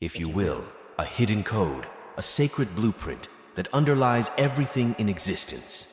if you will, a hidden code, a sacred blueprint that underlies everything in existence.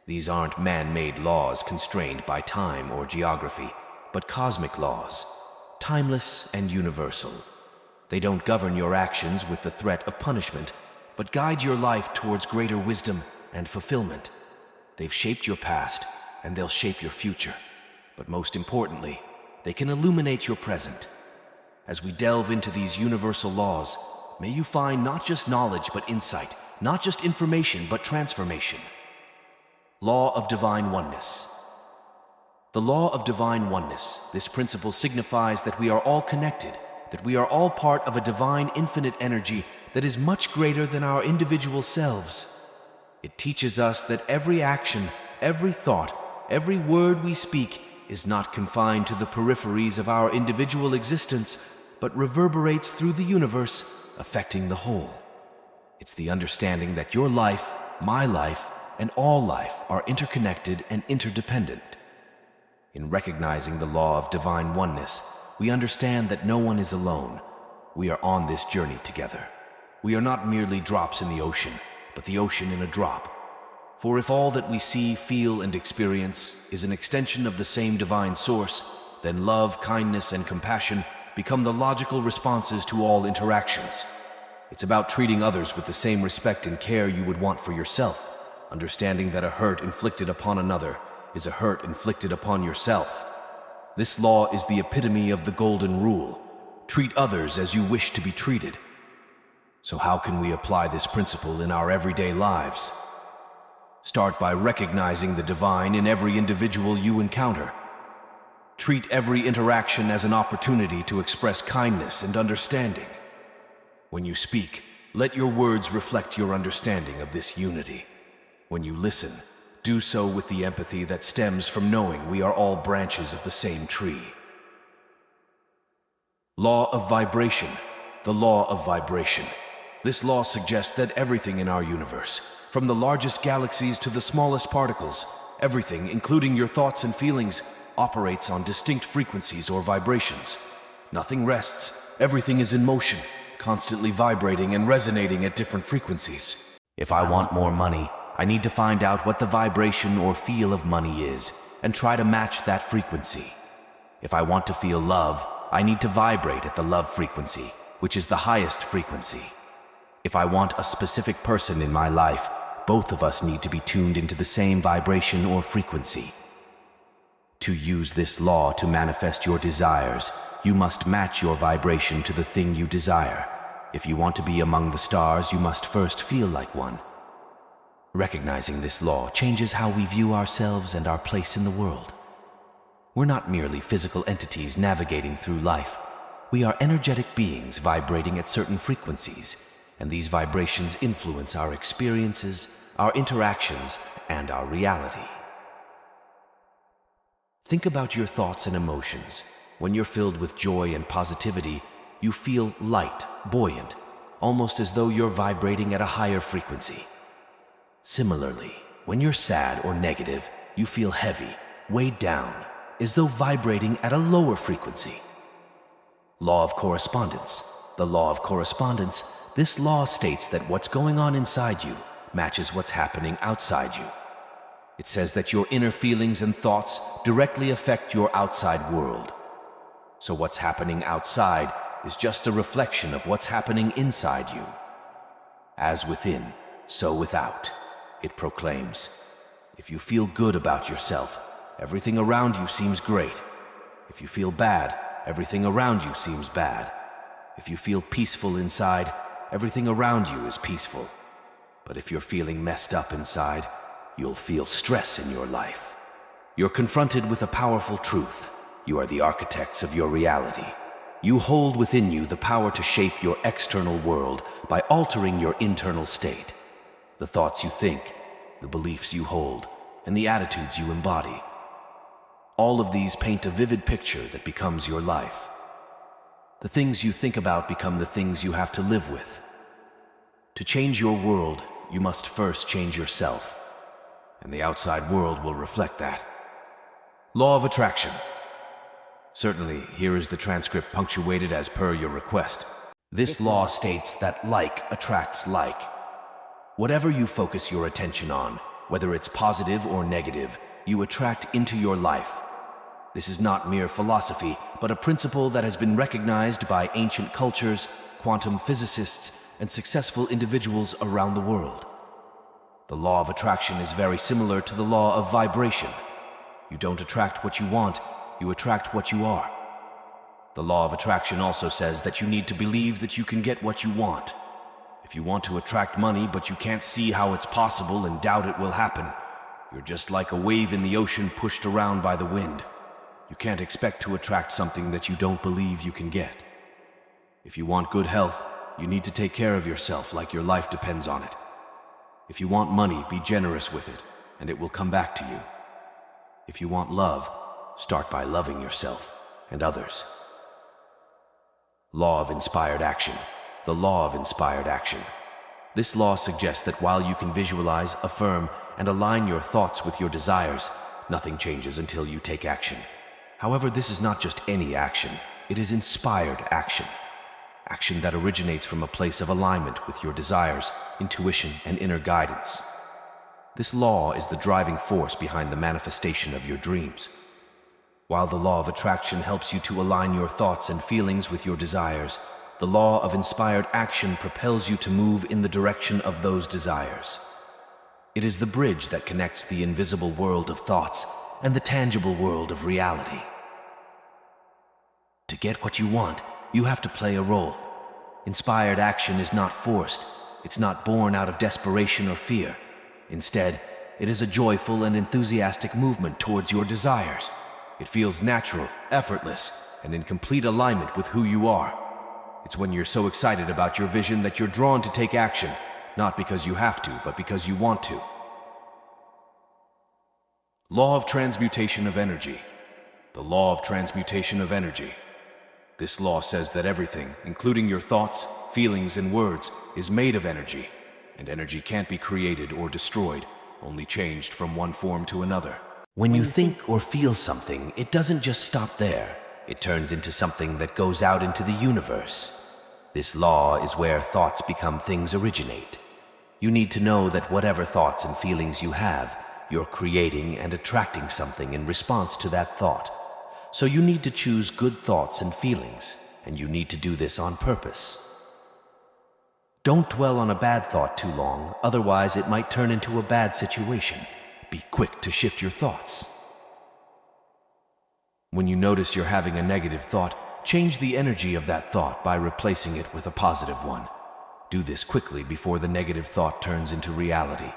These aren't man-made laws constrained by time or geography, but cosmic laws, timeless and universal. They don't govern your actions with the threat of punishment, but guide your life towards greater wisdom and fulfillment. They've shaped your past, and they'll shape your future. But most importantly, they can illuminate your present. As we delve into these universal laws, may you find not just knowledge but insight, not just information but transformation. Law of Divine Oneness. The law of divine oneness, this principle signifies that we are all connected, that we are all part of a divine infinite energy that is much greater than our individual selves. It teaches us that every action, every thought, every word we speak is not confined to the peripheries of our individual existence, but reverberates through the universe, affecting the whole. It's the understanding that your life, my life, and all life are interconnected and interdependent. In recognizing the law of divine oneness, we understand that no one is alone. We are on this journey together. We are not merely drops in the ocean, but the ocean in a drop. For if all that we see, feel, and experience is an extension of the same divine source, then love, kindness, and compassion become the logical responses to all interactions. It's about treating others with the same respect and care you would want for yourself, understanding that a hurt inflicted upon another is a hurt inflicted upon yourself. This law is the epitome of the golden rule. Treat others as you wish to be treated. So how can we apply this principle in our everyday lives? Start by recognizing the divine in every individual you encounter. Treat every interaction as an opportunity to express kindness and understanding. When you speak, let your words reflect your understanding of this unity. When you listen, do so with the empathy that stems from knowing we are all branches of the same tree. Law of vibration. The law of vibration. This law suggests that everything in our universe, from the largest galaxies to the smallest particles, everything, including your thoughts and feelings, operates on distinct frequencies or vibrations. Nothing rests. Everything is in motion, constantly vibrating and resonating at different frequencies. If I want more money, I need to find out what the vibration or feel of money is and try to match that frequency. If I want to feel love, I need to vibrate at the love frequency, which is the highest frequency. If I want a specific person in my life, both of us need to be tuned into the same vibration or frequency. To use this law to manifest your desires, you must match your vibration to the thing you desire. If you want to be among the stars, you must first feel like one. Recognizing this law changes how we view ourselves and our place in the world. We're not merely physical entities navigating through life. We are energetic beings vibrating at certain frequencies, and these vibrations influence our experiences, our interactions, and our reality. Think about your thoughts and emotions. When you're filled with joy and positivity, you feel light, buoyant, almost as though you're vibrating at a higher frequency. Similarly, when you're sad or negative, you feel heavy, weighed down, as though vibrating at a lower frequency. Law of correspondence. The law of correspondence. This law states that what's going on inside you matches what's happening outside you. It says that your inner feelings and thoughts directly affect your outside world. So what's happening outside is just a reflection of what's happening inside you. As within, so without, it proclaims. If you feel good about yourself, everything around you seems great. If you feel bad, everything around you seems bad. If you feel peaceful inside, everything around you is peaceful. But if you're feeling messed up inside, you'll feel stress in your life. You're confronted with a powerful truth. You are the architects of your reality. You hold within you the power to shape your external world by altering your internal state. The thoughts you think, the beliefs you hold, and the attitudes you embody. All of these paint a vivid picture that becomes your life. The things you think about become the things you have to live with. To change your world, you must first change yourself, and the outside world will reflect that. Law of attraction. Certainly, here is the transcript punctuated as per your request. This law states that like attracts like. Whatever you focus your attention on, whether it's positive or negative, you attract into your life. This is not mere philosophy, but a principle that has been recognized by ancient cultures, quantum physicists, and successful individuals around the world. The law of attraction is very similar to the law of vibration. You don't attract what you want, you attract what you are. The law of attraction also says that you need to believe that you can get what you want. If you want to attract money but you can't see how it's possible and doubt it will happen, you're just like a wave in the ocean pushed around by the wind. You can't expect to attract something that you don't believe you can get. If you want good health, you need to take care of yourself like your life depends on it. If you want money, be generous with it, and it will come back to you. If you want love, start by loving yourself and others. Law of inspired action. The law of inspired action. This law suggests that while you can visualize, affirm, and align your thoughts with your desires, nothing changes until you take action. However, this is not just any action. It is inspired action. Action that originates from a place of alignment with your desires, intuition, and inner guidance. This law is the driving force behind the manifestation of your dreams. While the law of attraction helps you to align your thoughts and feelings with your desires, the law of inspired action propels you to move in the direction of those desires. It is the bridge that connects the invisible world of thoughts and the tangible world of reality. To get what you want, you have to play a role. Inspired action is not forced. It's not born out of desperation or fear. Instead, it is a joyful and enthusiastic movement towards your desires. It feels natural, effortless, and in complete alignment with who you are. It's when you're so excited about your vision that you're drawn to take action, not because you have to, but because you want to. Law of transmutation of energy. The law of transmutation of energy. This law says that everything, including your thoughts, feelings, and words, is made of energy, and energy can't be created or destroyed, only changed from one form to another. When you think or feel something, it doesn't just stop there. It turns into something that goes out into the universe. This law is where thoughts become things originate. You need to know that whatever thoughts and feelings you have, you're creating and attracting something in response to that thought. So you need to choose good thoughts and feelings, and you need to do this on purpose. Don't dwell on a bad thought too long, otherwise it might turn into a bad situation. Be quick to shift your thoughts. When you notice you're having a negative thought, change the energy of that thought by replacing it with a positive one. Do this quickly before the negative thought turns into reality.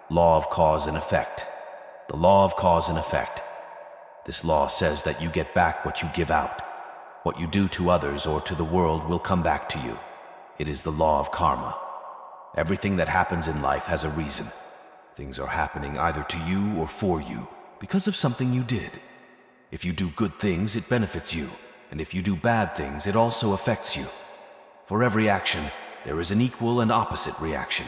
Law of cause and effect. The law of cause and effect. This law says that you get back what you give out. What you do to others or to the world will come back to you. It is the law of karma. Everything that happens in life has a reason. Things are happening either to you or for you because of something you did. If you do good things, it benefits you, and if you do bad things, it also affects you. For every action, there is an equal and opposite reaction.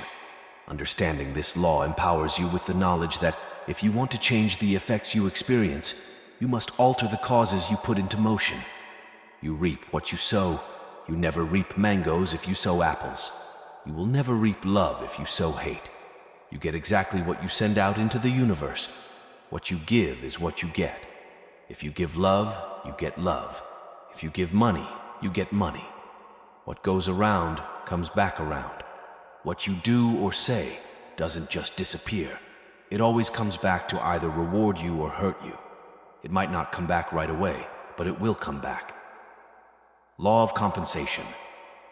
Understanding this law empowers you with the knowledge that if you want to change the effects you experience, you must alter the causes you put into motion. You reap what you sow. You never reap mangoes if you sow apples. You will never reap love if you sow hate. You get exactly what you send out into the universe. What you give is what you get. If you give love, you get love. If you give money, you get money. What goes around comes back around. What you do or say doesn't just disappear. It always comes back to either reward you or hurt you. It might not come back right away, but it will come back. Law of compensation.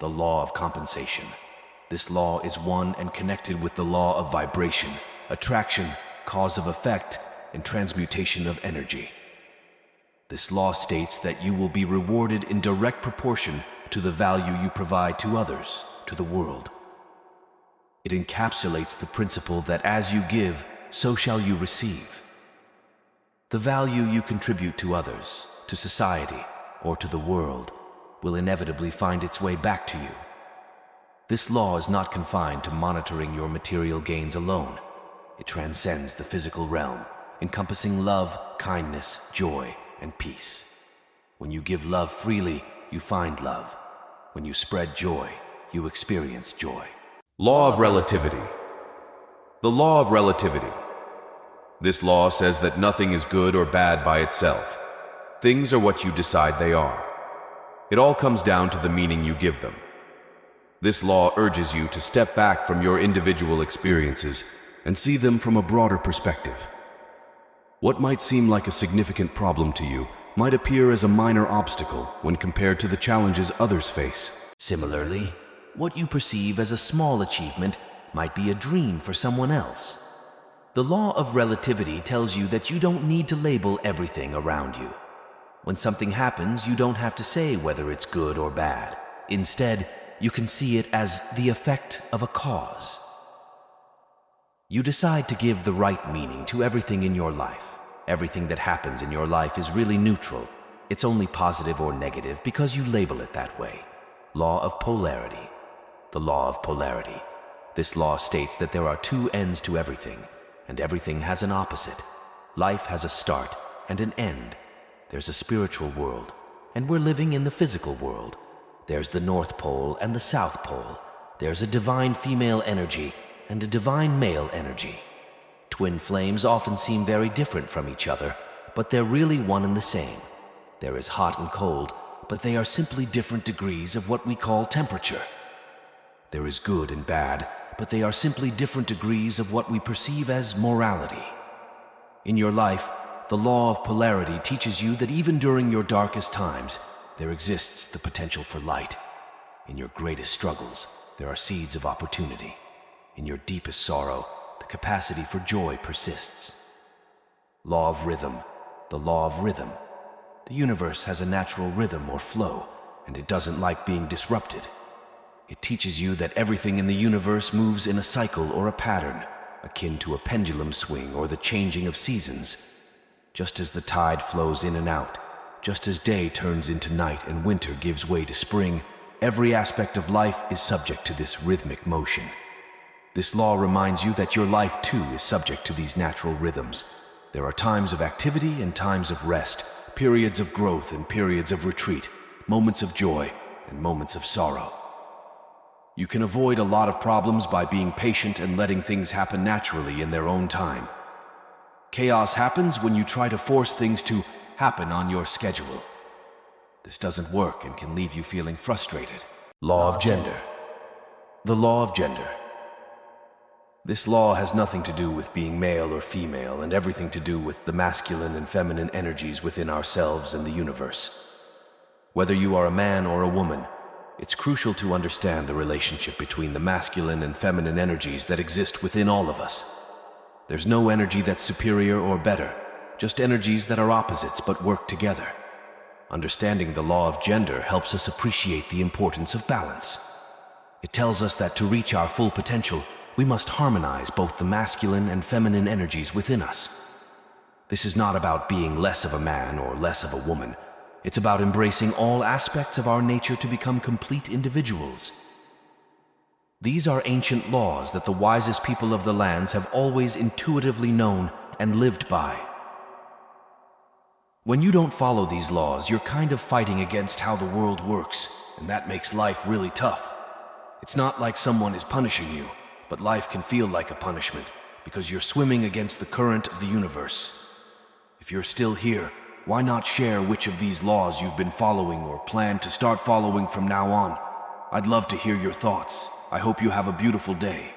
The law of compensation. This law is one and connected with the law of vibration, attraction, cause of effect, and transmutation of energy. This law states that you will be rewarded in direct proportion to the value you provide to others, to the world. It encapsulates the principle that as you give, so shall you receive. The value you contribute to others, to society, or to the world will inevitably find its way back to you. This law is not confined to monitoring your material gains alone. It transcends the physical realm, encompassing love, kindness, joy, and peace. When you give love freely, you find love. When you spread joy, you experience joy. Law of relativity. The law of relativity. This law says that nothing is good or bad by itself. Things are what you decide they are. It all comes down to the meaning you give them. This law urges you to step back from your individual experiences and see them from a broader perspective. What might seem like a significant problem to you might appear as a minor obstacle when compared to the challenges others face. Similarly, what you perceive as a small achievement might be a dream for someone else. The law of relativity tells you that you don't need to label everything around you. When something happens, you don't have to say whether it's good or bad. Instead, you can see it as the effect of a cause. You decide to give the right meaning to everything in your life. Everything that happens in your life is really neutral. It's only positive or negative because you label it that way. Law of polarity. The law of polarity. This law states that there are two ends to everything, and everything has an opposite. Life has a start and an end. There's a spiritual world, and we're living in the physical world. There's the North Pole and the South Pole. There's a divine female energy and a divine male energy. Twin flames often seem very different from each other, but they're really one and the same. There is hot and cold, but they are simply different degrees of what we call temperature. There is good and bad, but they are simply different degrees of what we perceive as morality. In your life, the law of polarity teaches you that even during your darkest times, there exists the potential for light. In your greatest struggles, there are seeds of opportunity. In your deepest sorrow, the capacity for joy persists. Law of rhythm. The law of rhythm. The universe has a natural rhythm or flow, and it doesn't like being disrupted. It teaches you that everything in the universe moves in a cycle or a pattern, akin to a pendulum swing or the changing of seasons. Just as the tide flows in and out, just as day turns into night and winter gives way to spring, every aspect of life is subject to this rhythmic motion. This law reminds you that your life too is subject to these natural rhythms. There are times of activity and times of rest, periods of growth and periods of retreat, moments of joy and moments of sorrow. You can avoid a lot of problems by being patient and letting things happen naturally in their own time. Chaos happens when you try to force things to happen on your schedule. This doesn't work and can leave you feeling frustrated. Law of gender. The law of gender. This law has nothing to do with being male or female and everything to do with the masculine and feminine energies within ourselves and the universe. Whether you are a man or a woman, it's crucial to understand the relationship between the masculine and feminine energies that exist within all of us. There's no energy that's superior or better, just energies that are opposites but work together. Understanding the law of gender helps us appreciate the importance of balance. It tells us that to reach our full potential, we must harmonize both the masculine and feminine energies within us. This is not about being less of a man or less of a woman. It's about embracing all aspects of our nature to become complete individuals. These are ancient laws that the wisest people of the lands have always intuitively known and lived by. When you don't follow these laws, you're kind of fighting against how the world works, and that makes life really tough. It's not like someone is punishing you, but life can feel like a punishment because you're swimming against the current of the universe. If you're still here, why not share which of these laws you've been following or plan to start following from now on? I'd love to hear your thoughts. I hope you have a beautiful day.